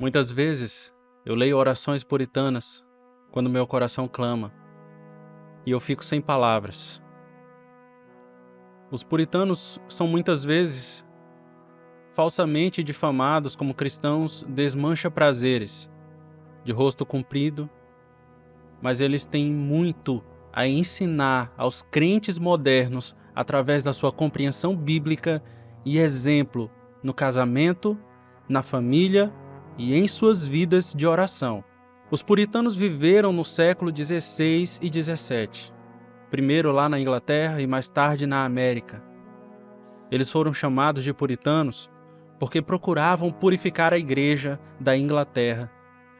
Muitas vezes eu leio orações puritanas quando meu coração clama e eu fico sem palavras. Os puritanos são muitas vezes falsamente difamados como cristãos desmancha-prazeres, de rosto comprido, mas eles têm muito a ensinar aos crentes modernos através da sua compreensão bíblica e exemplo no casamento, na família e em suas vidas de oração. Os puritanos viveram no século XVI e XVII, primeiro lá na Inglaterra e mais tarde na América. Eles foram chamados de puritanos porque procuravam purificar a igreja da Inglaterra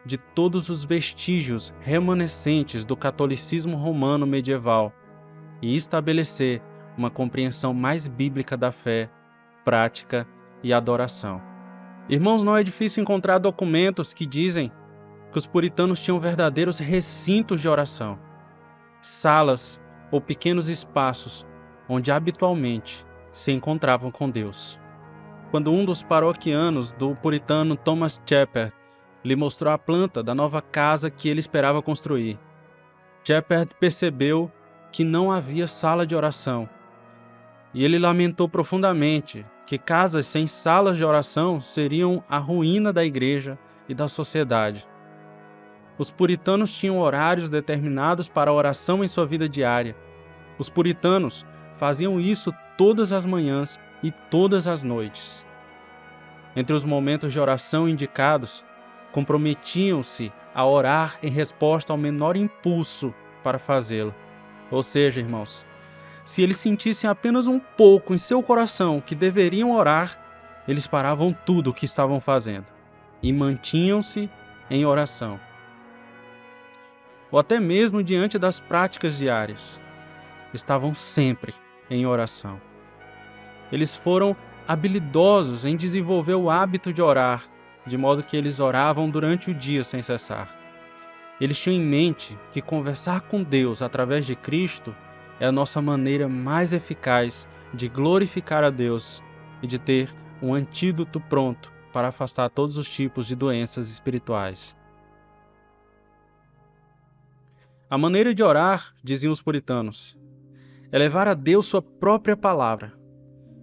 de todos os vestígios remanescentes do catolicismo romano medieval e estabelecer uma compreensão mais bíblica da fé, prática e adoração. Irmãos, não é difícil encontrar documentos que dizem que os puritanos tinham verdadeiros recintos de oração, salas ou pequenos espaços onde habitualmente se encontravam com Deus. Quando um dos paroquianos do puritano Thomas Shepard lhe mostrou a planta da nova casa que ele esperava construir, Shepard percebeu que não havia sala de oração, e ele lamentou profundamente que casas sem salas de oração seriam a ruína da igreja e da sociedade. Os puritanos tinham horários determinados para a oração em sua vida diária. Os puritanos faziam isso todas as manhãs e todas as noites. Entre os momentos de oração indicados, comprometiam-se a orar em resposta ao menor impulso para fazê-lo. Ou seja, irmãos, se eles sentissem apenas um pouco em seu coração que deveriam orar, eles paravam tudo o que estavam fazendo e mantinham-se em oração. Ou até mesmo diante das práticas diárias, estavam sempre em oração. Eles foram habilidosos em desenvolver o hábito de orar, de modo que eles oravam durante o dia sem cessar. Eles tinham em mente que conversar com Deus através de Cristo é a nossa maneira mais eficaz de glorificar a Deus e de ter um antídoto pronto para afastar todos os tipos de doenças espirituais. A maneira de orar, diziam os puritanos, é levar a Deus sua própria palavra.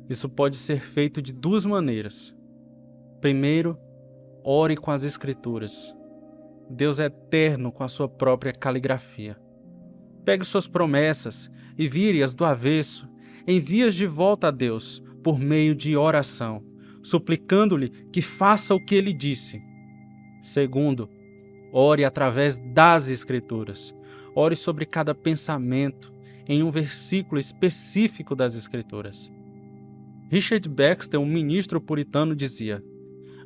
Isso pode ser feito de duas maneiras. Primeiro, ore com as Escrituras. Deus é eterno com a sua própria caligrafia. Pegue suas promessas e vire-as do avesso, envie-as de volta a Deus por meio de oração, suplicando-lhe que faça o que ele disse. Segundo, ore através das Escrituras. Ore sobre cada pensamento em um versículo específico das Escrituras. Richard Baxter, um ministro puritano, dizia: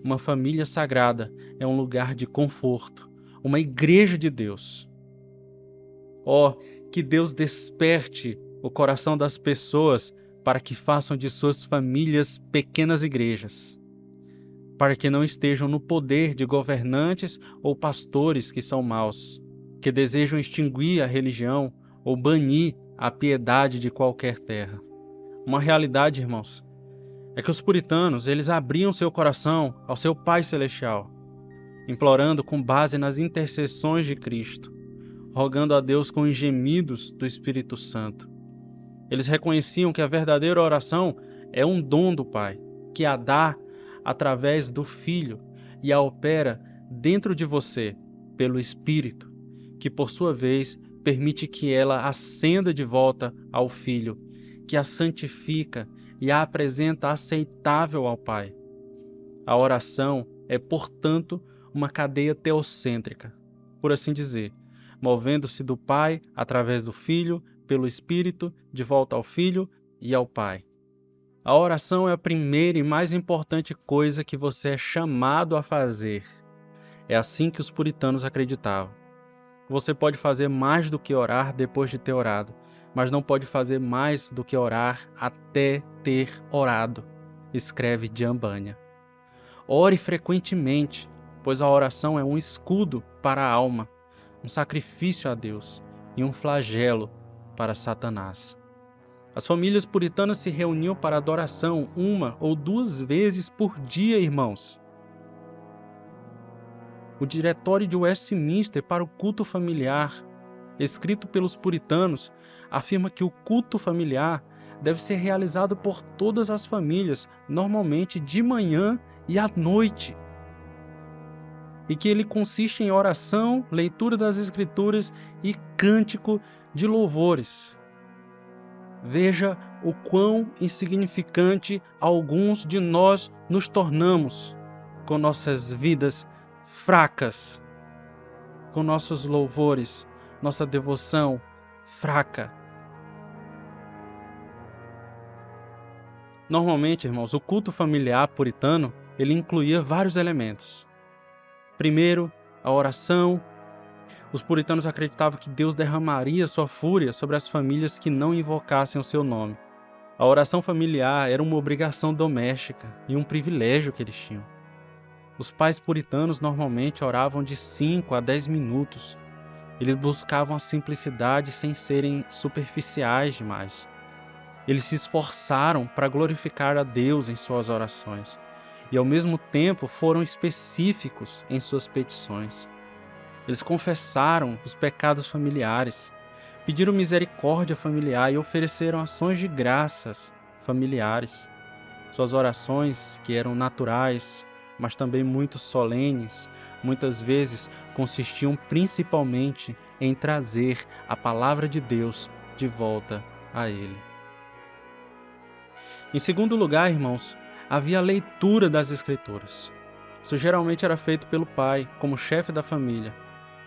uma família sagrada é um lugar de conforto, uma igreja de Deus. Oh, que Deus desperte o coração das pessoas para que façam de suas famílias pequenas igrejas, para que não estejam no poder de governantes ou pastores que são maus, que desejam extinguir a religião ou banir a piedade de qualquer terra. Uma realidade, irmãos, é que os puritanos, eles abriam seu coração ao seu Pai Celestial, implorando com base nas intercessões de Cristo, rogando a Deus com os gemidos do Espírito Santo. Eles reconheciam que a verdadeira oração é um dom do Pai, que a dá através do Filho e a opera dentro de você pelo Espírito, que por sua vez permite que ela ascenda de volta ao Filho, que a santifica e a apresenta aceitável ao Pai. A oração é, portanto, uma cadeia teocêntrica, por assim dizer, movendo-se do Pai através do Filho, pelo Espírito, de volta ao Filho e ao Pai. A oração é a primeira e mais importante coisa que você é chamado a fazer. É assim que os puritanos acreditavam. Você pode fazer mais do que orar depois de ter orado, mas não pode fazer mais do que orar até ter orado, escreve John Bunyan. Ore frequentemente, pois a oração é um escudo para a alma, um sacrifício a Deus e um flagelo para Satanás. As famílias puritanas se reuniam para adoração 1 ou 2 vezes por dia, irmãos. O Diretório de Westminster para o Culto Familiar, escrito pelos puritanos, afirma que o culto familiar deve ser realizado por todas as famílias, normalmente de manhã e à noite, e que ele consiste em oração, leitura das Escrituras e cântico de louvores. Veja o quão insignificante alguns de nós nos tornamos com nossas vidas fracas, com nossos louvores, nossa devoção fraca. Normalmente, irmãos, o culto familiar puritano, ele incluía vários elementos. Primeiro, a oração. Os puritanos acreditavam que Deus derramaria sua fúria sobre as famílias que não invocassem o seu nome. A oração familiar era uma obrigação doméstica e um privilégio que eles tinham. Os pais puritanos normalmente oravam de 5 a 10 minutos. Eles buscavam a simplicidade sem serem superficiais demais. Eles se esforçaram para glorificar a Deus em suas orações e, ao mesmo tempo, foram específicos em suas petições. Eles confessaram os pecados familiares, pediram misericórdia familiar e ofereceram ações de graças familiares. Suas orações, que eram naturais, mas também muito solenes, muitas vezes consistiam principalmente em trazer a palavra de Deus de volta a ele. Em segundo lugar, irmãos, havia a leitura das Escrituras. Isso geralmente era feito pelo pai, como chefe da família.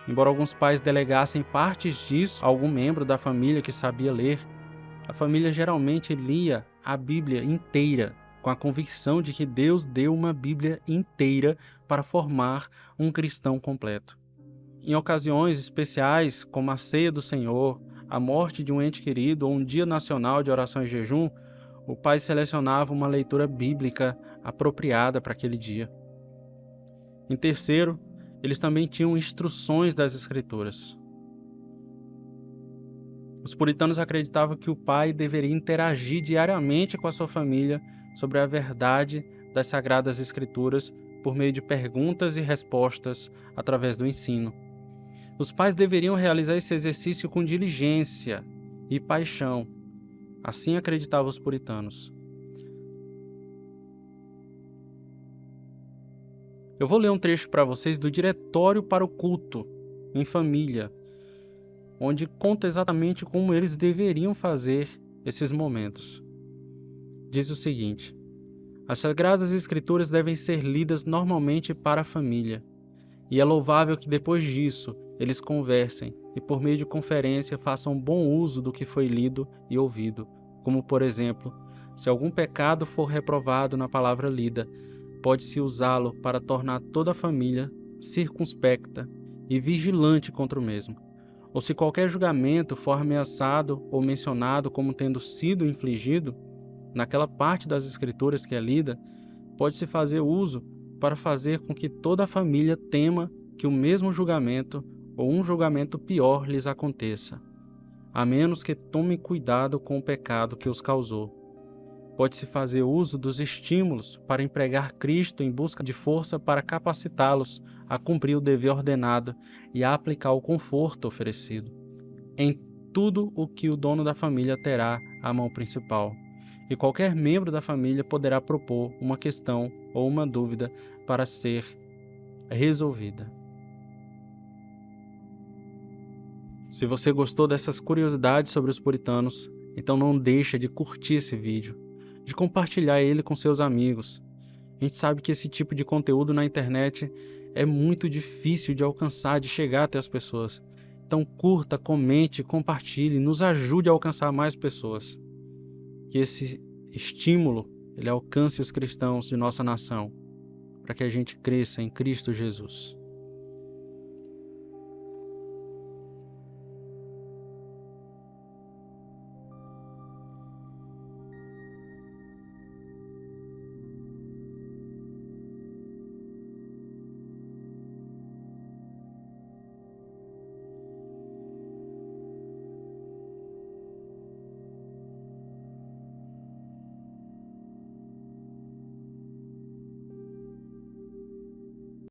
Embora alguns pais delegassem partes disso a algum membro da família que sabia ler, a família geralmente lia a Bíblia inteira, com a convicção de que Deus deu uma Bíblia inteira para formar um cristão completo. Em ocasiões especiais, como a ceia do Senhor, a morte de um ente querido ou um dia nacional de oração e jejum, o pai selecionava uma leitura bíblica apropriada para aquele dia. Em terceiro, eles também tinham instruções das Escrituras. Os puritanos acreditavam que o pai deveria interagir diariamente com a sua família sobre a verdade das Sagradas Escrituras por meio de perguntas e respostas através do ensino. Os pais deveriam realizar esse exercício com diligência e paixão. Assim acreditavam os puritanos. Eu vou ler um trecho para vocês do Diretório para o Culto em Família, onde conta exatamente como eles deveriam fazer esses momentos. Diz o seguinte: as Sagradas Escrituras devem ser lidas normalmente para a família, e é louvável que depois disso eles conversem e por meio de conferência façam bom uso do que foi lido e ouvido, como por exemplo, se algum pecado for reprovado na palavra lida, pode-se usá-lo para tornar toda a família circunspecta e vigilante contra o mesmo. Ou se qualquer julgamento for ameaçado ou mencionado como tendo sido infligido, naquela parte das Escrituras que é lida, pode-se fazer uso para fazer com que toda a família tema que o mesmo julgamento ou um julgamento pior lhes aconteça, a menos que tomem cuidado com o pecado que os causou. Pode-se fazer uso dos estímulos para empregar Cristo em busca de força para capacitá-los a cumprir o dever ordenado e a aplicar o conforto oferecido. Em tudo o que o dono da família terá a mão principal, e qualquer membro da família poderá propor uma questão ou uma dúvida para ser resolvida. Se você gostou dessas curiosidades sobre os puritanos, então não deixa de curtir esse vídeo, de compartilhar ele com seus amigos. A gente sabe que esse tipo de conteúdo na internet é muito difícil de alcançar, de chegar até as pessoas. Então curta, comente, compartilhe, nos ajude a alcançar mais pessoas. Que esse estímulo ele alcance os cristãos de nossa nação, para que a gente cresça em Cristo Jesus.